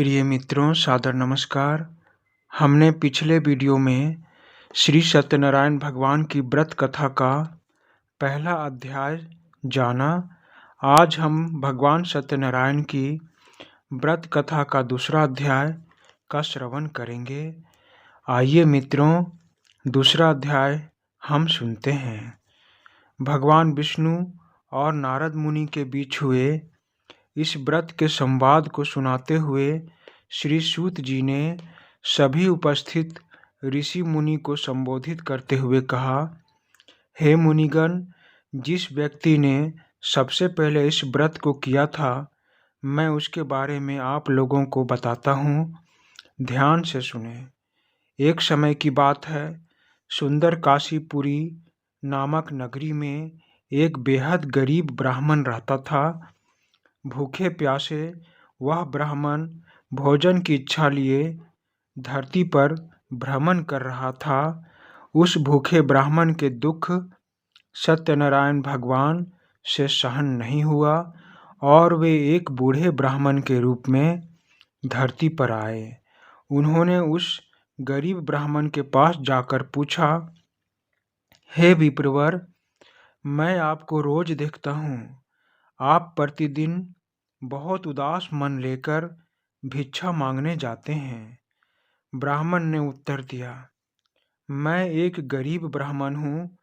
प्रिय मित्रों, सादर नमस्कार। हमने पिछले वीडियो में श्री सत्यनारायण भगवान की व्रत कथा का पहला अध्याय जाना। आज हम भगवान सत्यनारायण की व्रत कथा का दूसरा अध्याय का श्रवण करेंगे। आइए मित्रों, दूसरा अध्याय हम सुनते हैं। भगवान विष्णु और नारद मुनि के बीच हुए इस व्रत के संवाद को सुनाते हुए श्री सूत जी ने सभी उपस्थित ऋषि मुनि को संबोधित करते हुए कहा, हे मुनिगण, जिस व्यक्ति ने सबसे पहले इस व्रत को किया था, मैं उसके बारे में आप लोगों को बताता हूँ। ध्यान से सुने। एक समय की बात है, सुंदर काशीपुरी नामक नगरी में एक बेहद गरीब ब्राह्मण रहता था। भूखे प्यासे वह ब्राह्मण भोजन की इच्छा लिए धरती पर भ्रमण कर रहा था। उस भूखे ब्राह्मण के दुख सत्यनारायण भगवान से सहन नहीं हुआ और वे एक बूढ़े ब्राह्मण के रूप में धरती पर आए। उन्होंने उस गरीब ब्राह्मण के पास जाकर पूछा, हे विप्रवर, मैं आपको रोज देखता हूँ। आप प्रतिदिन बहुत उदास मन लेकर भिक्षा मांगने जाते हैं। ब्राह्मण ने उत्तर दिया, मैं एक गरीब ब्राह्मण हूँ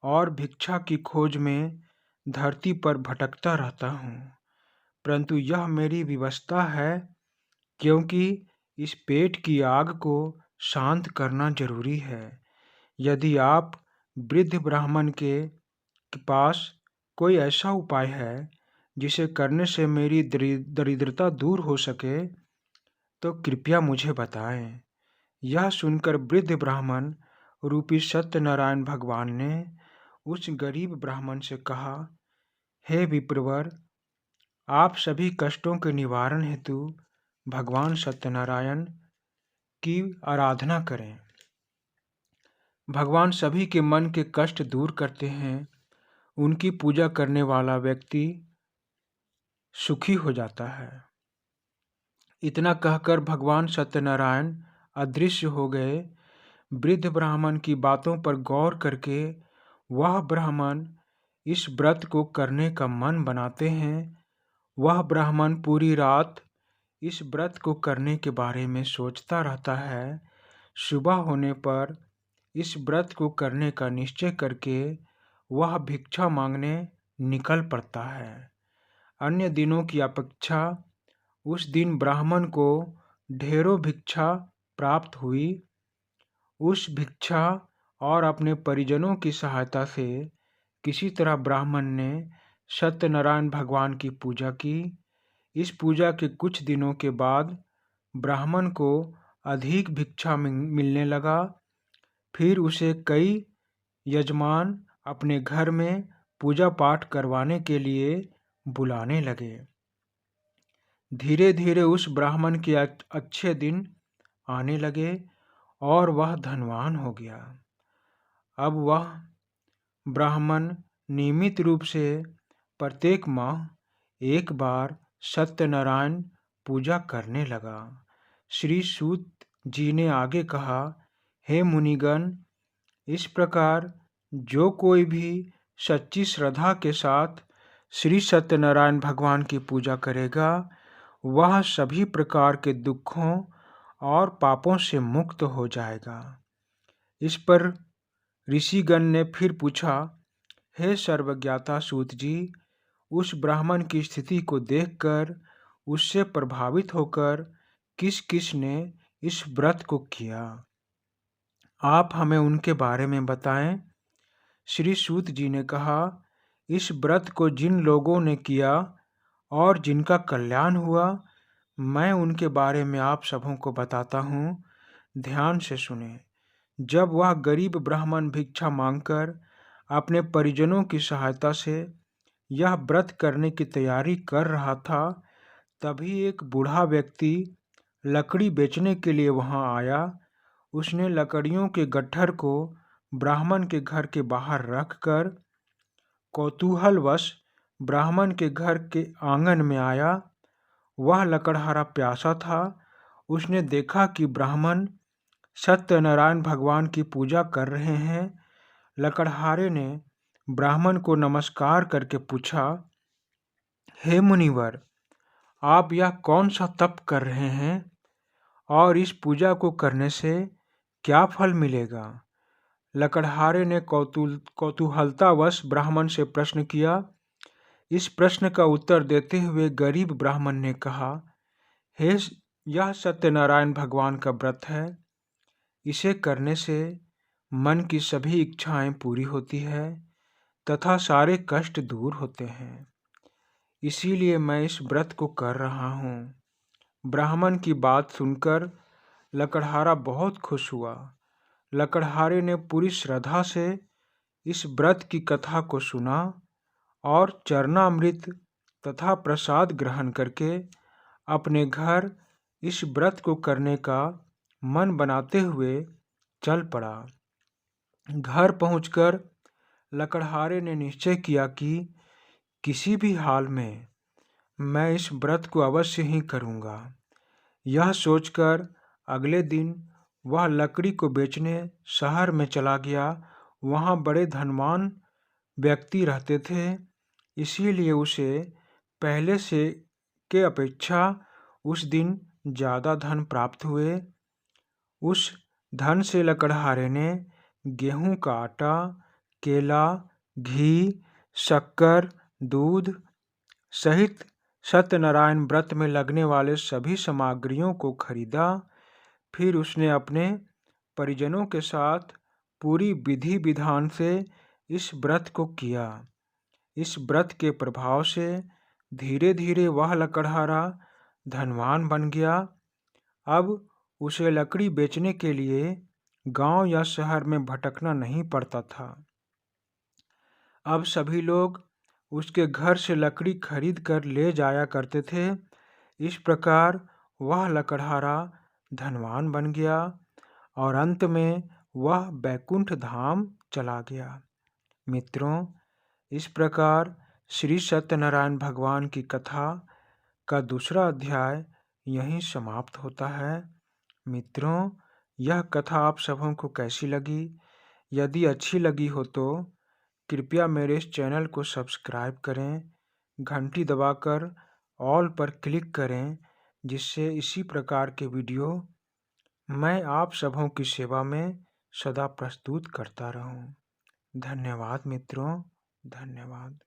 और भिक्षा की खोज में धरती पर भटकता रहता हूँ, परंतु यह मेरी विवशता है, क्योंकि इस पेट की आग को शांत करना जरूरी है। यदि आप वृद्ध ब्राह्मण के पास कोई ऐसा उपाय है जिसे करने से मेरी दरिद्रता दूर हो सके, तो कृपया मुझे बताएं। यह सुनकर वृद्ध ब्राह्मण रूपी सत्यनारायण भगवान ने उस गरीब ब्राह्मण से कहा, हे विप्रवर, आप सभी कष्टों के निवारण हेतु भगवान सत्यनारायण की आराधना करें। भगवान सभी के मन के कष्ट दूर करते हैं। उनकी पूजा करने वाला व्यक्ति सुखी हो जाता है। इतना कहकर भगवान सत्यनारायण अदृश्य हो गए। वृद्ध ब्राह्मण की बातों पर गौर करके वह ब्राह्मण इस व्रत को करने का मन बनाते हैं। वह ब्राह्मण पूरी रात इस व्रत को करने के बारे में सोचता रहता है। सुबह होने पर इस व्रत को करने का निश्चय करके वह भिक्षा मांगने निकल पड़ता है। अन्य दिनों की अपेक्षा उस दिन ब्राह्मण को ढेरों भिक्षा प्राप्त हुई। उस भिक्षा और अपने परिजनों की सहायता से किसी तरह ब्राह्मण ने सत्यनारायण भगवान की पूजा की। इस पूजा के कुछ दिनों के बाद ब्राह्मण को अधिक भिक्षा मिलने लगा। फिर उसे कई यजमान अपने घर में पूजा पाठ करवाने के लिए बुलाने लगे। धीरे धीरे उस ब्राह्मण के अच्छे दिन आने लगे और वह धनवान हो गया। अब वह ब्राह्मण नियमित रूप से प्रत्येक माह एक बार सत्यनारायण पूजा करने लगा। श्री सूत जी ने आगे कहा, हे मुनिगण, इस प्रकार जो कोई भी सच्ची श्रद्धा के साथ श्री सत्यनारायण भगवान की पूजा करेगा, वह सभी प्रकार के दुखों और पापों से मुक्त हो जाएगा। इस पर ऋषिगण ने फिर पूछा, हे सर्वज्ञाता सूत जी, उस ब्राह्मण की स्थिति को देखकर उससे प्रभावित होकर किस किस ने इस व्रत को किया, आप हमें उनके बारे में बताएं। श्री सूत जी ने कहा, इस व्रत को जिन लोगों ने किया और जिनका कल्याण हुआ, मैं उनके बारे में आप सबों को बताता हूँ। ध्यान से सुने। जब वह गरीब ब्राह्मण भिक्षा मांगकर अपने परिजनों की सहायता से यह व्रत करने की तैयारी कर रहा था, तभी एक बूढ़ा व्यक्ति लकड़ी बेचने के लिए वहां आया। उसने लकड़ियों के गट्ठर को ब्राह्मण के घर के बाहर रखकर कौतूहलवश ब्राह्मण के घर के आंगन में आया। वह लकड़हारा प्यासा था। उसने देखा कि ब्राह्मण सत्यनारायण भगवान की पूजा कर रहे हैं। लकड़हारे ने ब्राह्मण को नमस्कार करके पूछा, हे मुनिवर, आप यह कौन सा तप कर रहे हैं और इस पूजा को करने से क्या फल मिलेगा? लकड़हारे ने कौतूहलतावश ब्राह्मण से प्रश्न किया। इस प्रश्न का उत्तर देते हुए गरीब ब्राह्मण ने कहा, हे, यह सत्यनारायण भगवान का व्रत है। इसे करने से मन की सभी इच्छाएं पूरी होती है तथा सारे कष्ट दूर होते हैं। इसीलिए मैं इस व्रत को कर रहा हूँ। ब्राह्मण की बात सुनकर लकड़हारा बहुत खुश हुआ। लकड़हारे ने पूरी श्रद्धा से इस व्रत की कथा को सुना और चरणामृत तथा प्रसाद ग्रहण करके अपने घर इस व्रत को करने का मन बनाते हुए चल पड़ा। घर पहुंचकर लकड़हारे ने निश्चय किया कि किसी भी हाल में मैं इस व्रत को अवश्य ही करूंगा। यह सोचकर अगले दिन वह लकड़ी को बेचने शहर में चला गया। वहाँ बड़े धनवान व्यक्ति रहते थे, इसीलिए उसे पहले से के अपेक्षा उस दिन ज़्यादा धन प्राप्त हुए। उस धन से लकड़हारे ने गेहूं का आटा, केला, घी, शक्कर, दूध सहित सत्यनारायण व्रत में लगने वाले सभी सामग्रियों को खरीदा। फिर उसने अपने परिजनों के साथ पूरी विधि विधान से इस व्रत को किया। इस व्रत के प्रभाव से धीरे धीरे वह लकड़हारा धनवान बन गया। अब उसे लकड़ी बेचने के लिए गांव या शहर में भटकना नहीं पड़ता था। अब सभी लोग उसके घर से लकड़ी खरीद कर ले जाया करते थे। इस प्रकार वह लकड़हारा धनवान बन गया और अंत में वह बैकुंठ धाम चला गया। मित्रों, इस प्रकार श्री सत्यनारायण भगवान की कथा का दूसरा अध्याय यहीं समाप्त होता है। मित्रों, यह कथा आप सबों को कैसी लगी? यदि अच्छी लगी हो तो कृपया मेरे इस चैनल को सब्सक्राइब करें, घंटी दबाकर ऑल पर क्लिक करें, जिससे इसी प्रकार के वीडियो मैं आप सबों की सेवा में सदा प्रस्तुत करता रहूं। धन्यवाद मित्रों, धन्यवाद।